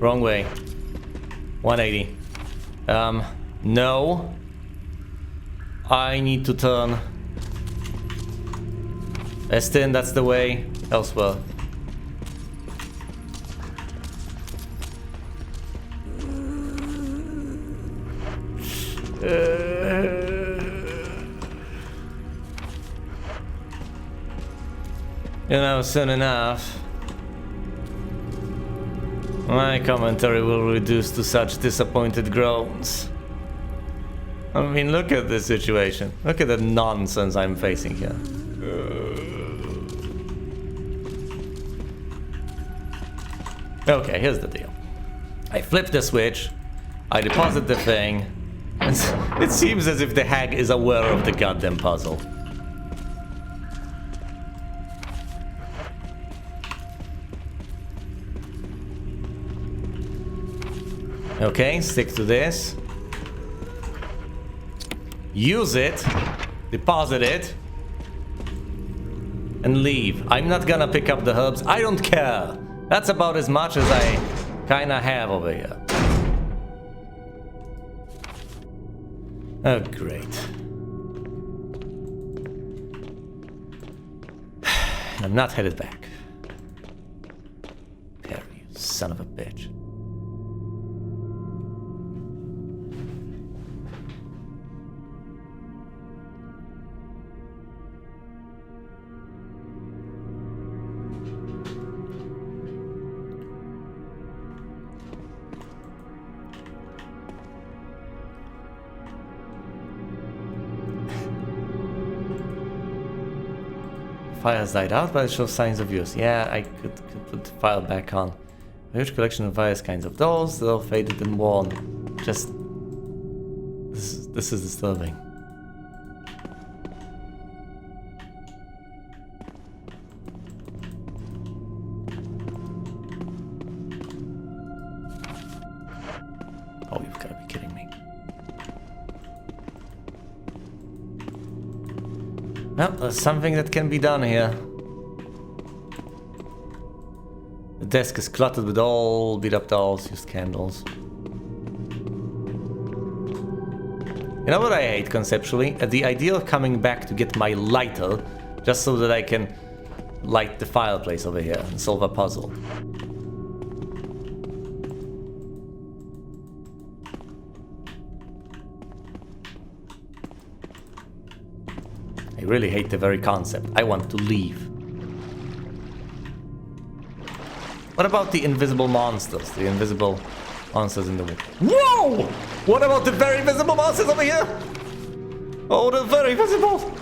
Wrong way. 180. No. I need to turn. Estin, that's the way. Elsewhere. You know, soon enough, my commentary will reduce to such disappointed groans. I mean, look at this situation. Look at the nonsense I'm facing here. Okay, here's the deal. I flip the switch, I deposit the thing, and it seems as if the hag is aware of the goddamn puzzle. Okay, stick to this. Use it, deposit it, and leave. I'm not gonna pick up the herbs. I don't care. That's about as much as I kinda have over here. Oh, great. I'm not headed back. Perry, you son of a bitch. Fire has died out, but it shows signs of use. Yeah, I could put the file back on. A huge collection of various kinds of dolls, they're all faded and worn. Just... This is disturbing. Oh, you've got to be kidding me. Well, there's something that can be done here. The desk is cluttered with all beat up dolls, used candles. You know what I hate conceptually? The idea of coming back to get my lighter, just so that I can light the fireplace over here and solve a puzzle. I really hate the very concept. I want to leave. What about the invisible monsters? The invisible monsters in the wall. Whoa! What about the very visible monsters over here? Oh, they're very visible!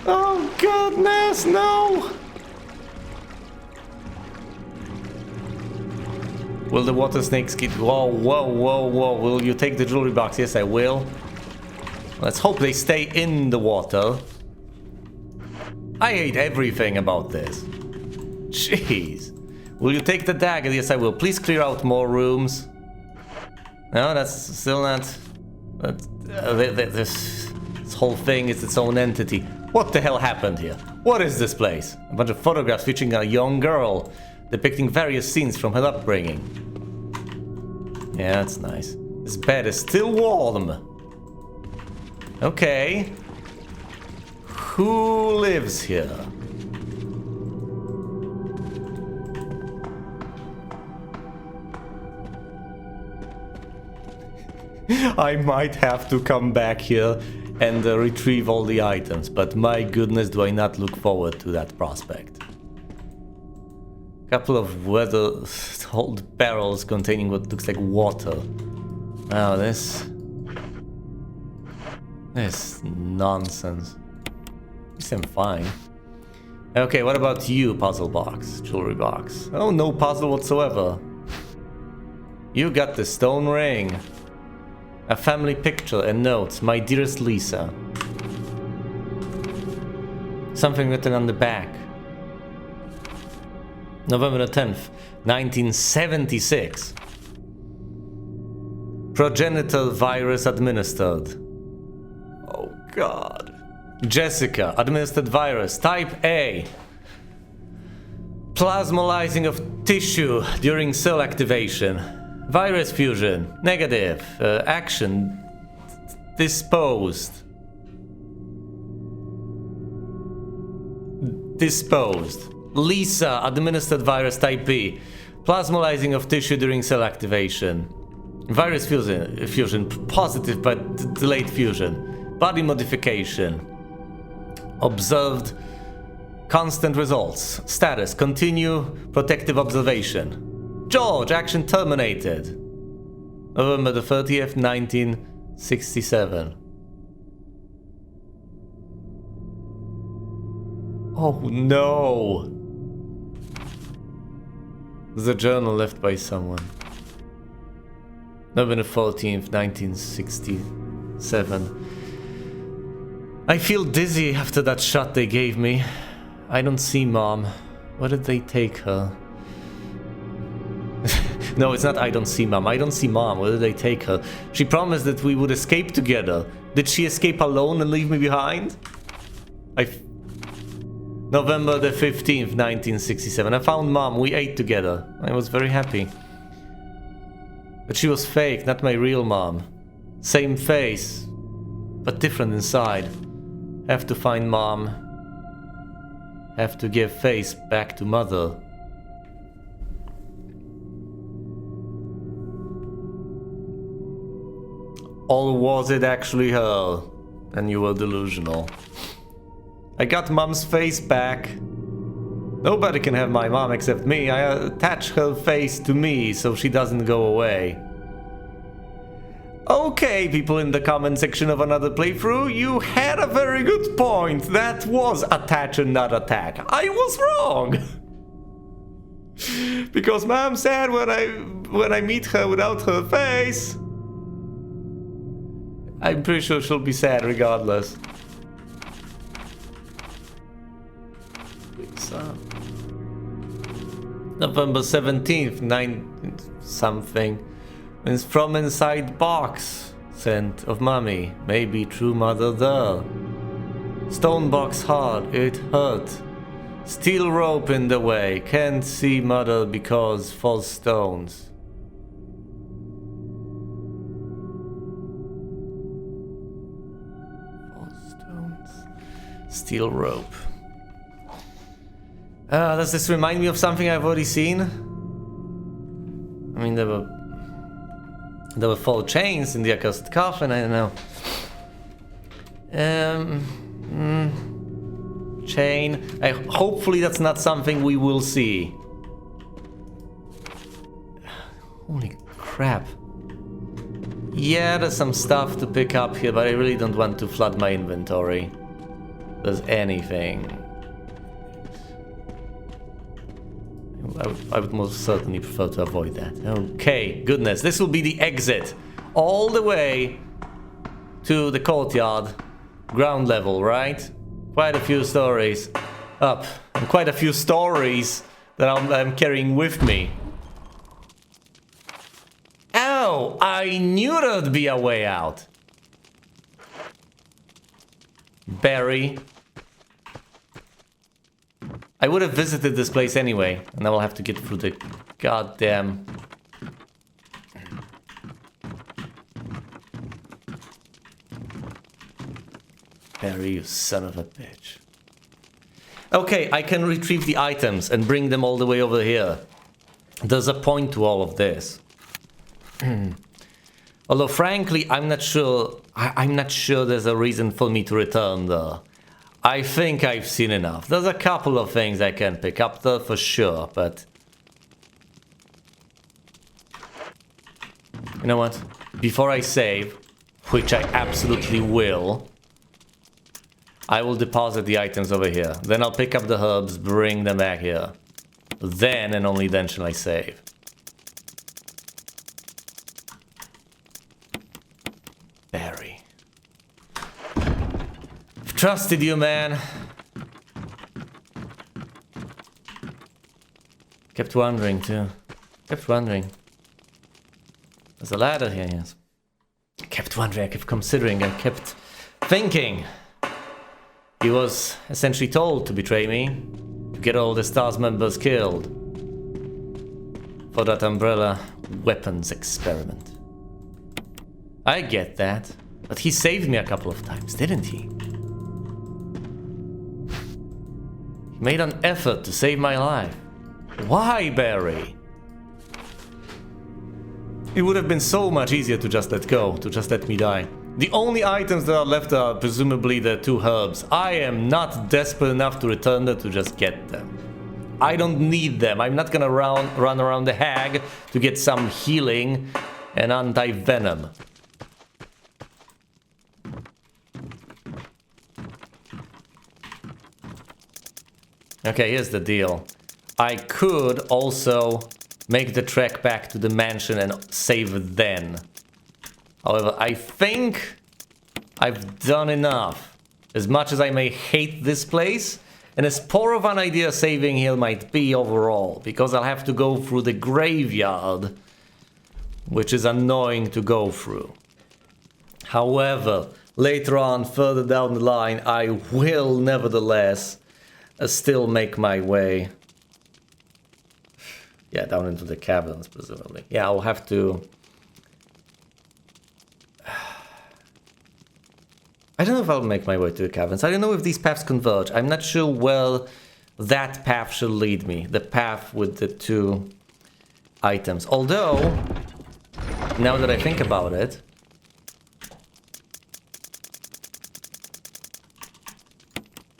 Oh, goodness, no! Will the water snakes get... Whoa, whoa, whoa, whoa. Will you take the jewelry box? Yes, I will. Let's hope they stay in the water. I hate everything about this. Jeez. Will you take the dagger? Yes, I will. Please clear out more rooms. No, that's still not... This whole thing is its own entity. What the hell happened here? What is this place? A bunch of photographs featuring a young girl depicting various scenes from her upbringing. Yeah, that's nice. This bed is still warm. Okay. Who lives here? I might have to come back here and retrieve all the items, but my goodness, do I not look forward to that prospect. Couple of weathered old barrels containing what looks like water. Now this nonsense. At least I'm fine. Okay, what about you, puzzle box, jewelry box? Oh, no puzzle whatsoever. You got the stone ring. A family picture and notes, my dearest Lisa. Something written on the back. November the 10th, 1976. Progenital virus administered. Oh god. Jessica, administered virus, type A. Plasmolizing of tissue during cell activation. Virus fusion, negative. Action, disposed. Disposed. Lisa, administered virus type B. Plasmolizing of tissue during cell activation. Virus fusion, positive but delayed fusion. Body modification. Observed constant results. Status, continue protective observation. George, action terminated. November the 30th, 1967. Oh no! The journal left by someone. November 14th, 1967. I feel dizzy after that shot they gave me. I don't see Mom. Where did they take her? No, it's not I don't see Mom. I don't see Mom. Where did they take her? She promised that we would escape together. Did she escape alone and leave me behind? November the 15th, 1967. I found Mom. We ate together. I was very happy. But she was fake, not my real mom. Same face, but different inside. Have to find Mom. Have to give face back to Mother. Or was it actually her? And you were delusional. I got Mom's face back. Nobody can have my mom except me. I attach her face to me so she doesn't go away. Okay, people in the comment section of another playthrough, you had a very good point. That was attach and not attack. I was wrong. Because Mom said when I meet her without her face, I'm pretty sure she'll be sad regardless. November 17th, 9 something. It's from inside box. Scent of mommy. Maybe true mother there. Stone box hard. It hurt. Steel rope in the way. Can't see mother because false stones. False stones. Steel rope. Does this remind me of something I've already seen? I mean, there were 4 chains in the accursed coffin, I don't know. Chain. Hopefully that's not something we will see. Holy crap. Yeah, there's some stuff to pick up here, but I really don't want to flood my inventory. There's anything. I would most certainly prefer to avoid that. Okay, goodness, this will be the exit. All the way to the courtyard. Ground level, right? Quite a few stories up. And quite a few stories that I'm carrying with me. Oh, I knew there'd be a way out. Barry. I would have visited this place anyway, and I will have to get through the goddamn... Barry, you son of a bitch. Okay, I can retrieve the items and bring them all the way over here. There's a point to all of this. Although, frankly, I'm not sure there's a reason for me to return there. I think I've seen enough. There's a couple of things I can pick up there for sure, but... You know what? Before I save, which I absolutely will, I will deposit the items over here. Then I'll pick up the herbs, bring them back here. Then and only then shall I save. Barry. I've trusted you, man. Kept wondering, too. Kept wondering. There's a ladder here, yes. Kept wondering, I kept considering, I kept thinking. He was essentially told to betray me, to get all the STARS members killed. For that Umbrella weapons experiment. I get that, but he saved me a couple of times, didn't he? He made an effort to save my life. Why, Barry? It would have been so much easier to just let go, to just let me die. The only items that are left are presumably the 2 herbs. I am not desperate enough to return them to just get them. I don't need them. I'm not gonna run around the hag to get some healing and anti-venom. Okay, here's the deal. I could also make the trek back to the mansion and save then. However, I think I've done enough. As much as I may hate this place, and as poor of an idea saving here might be overall, because I'll have to go through the graveyard, which is annoying to go through. However, later on, further down the line, I will nevertheless still make my way. Yeah, down into the caverns, presumably. Yeah, I'll have to... I don't know if I'll make my way to the caverns. I don't know if these paths converge. I'm not sure where that path should lead me. The path with the 2 items. Although, now that I think about it,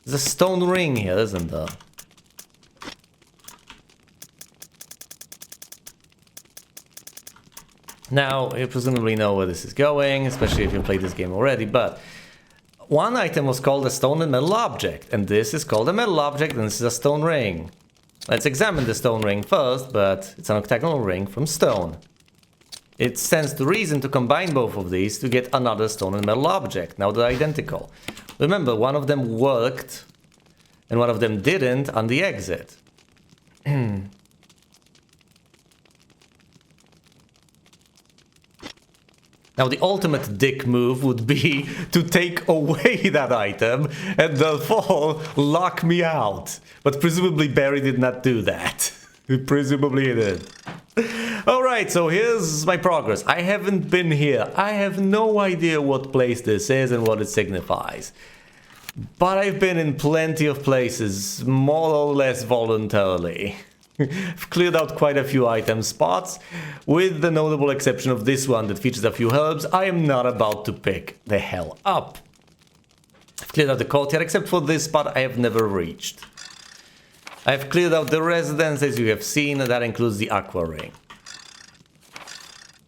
there's a stone ring here, isn't there? Now, you presumably know where this is going, especially if you played this game already, but one item was called a stone and metal object, and this is called a metal object, and this is a stone ring. Let's examine the stone ring first, but it's an octagonal ring from stone. It stands to reason to combine both of these to get another stone and metal object. Now they're identical. Remember, one of them worked, and one of them didn't on the exit. Now, the ultimate dick move would be to take away that item and therefore lock me out. But presumably Barry did not do that. Presumably he did. Alright, so here's my progress. I haven't been here. I have no idea what place this is and what it signifies. But I've been in plenty of places, more or less voluntarily. I've cleared out quite a few item spots, with the notable exception of this one that features a few herbs I am not about to pick the hell up. I've cleared out the courtyard except for this spot I have never reached. I've cleared out the residence as you have seen, and that includes the aqua ring.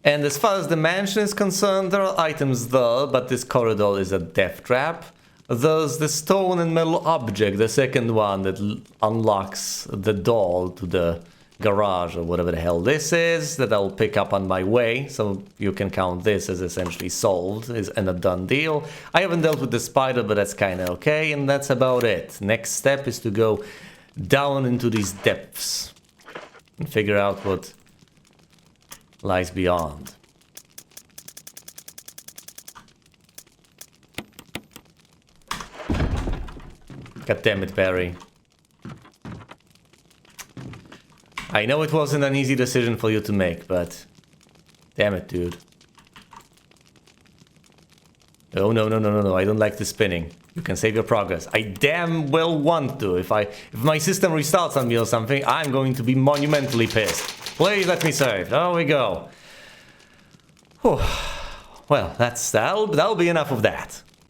And as far as the mansion is concerned, there are items there, but this corridor is a death trap. There's the stone and metal object, the second one that unlocks the door to the garage or whatever the hell this is, that I'll pick up on my way, so you can count this as essentially solved and a done deal. I haven't dealt with the spider, but that's kinda okay, and that's about it. Next step is to go down into these depths and figure out what lies beyond. God damn it, Barry. I know it wasn't an easy decision for you to make, but damn it, dude. Oh, no, I don't like the spinning. You can save your progress. I damn well want to. If my system restarts on me or something, I'm going to be monumentally pissed. Please let me save. There we go. Whew. Well, that'll be enough of that.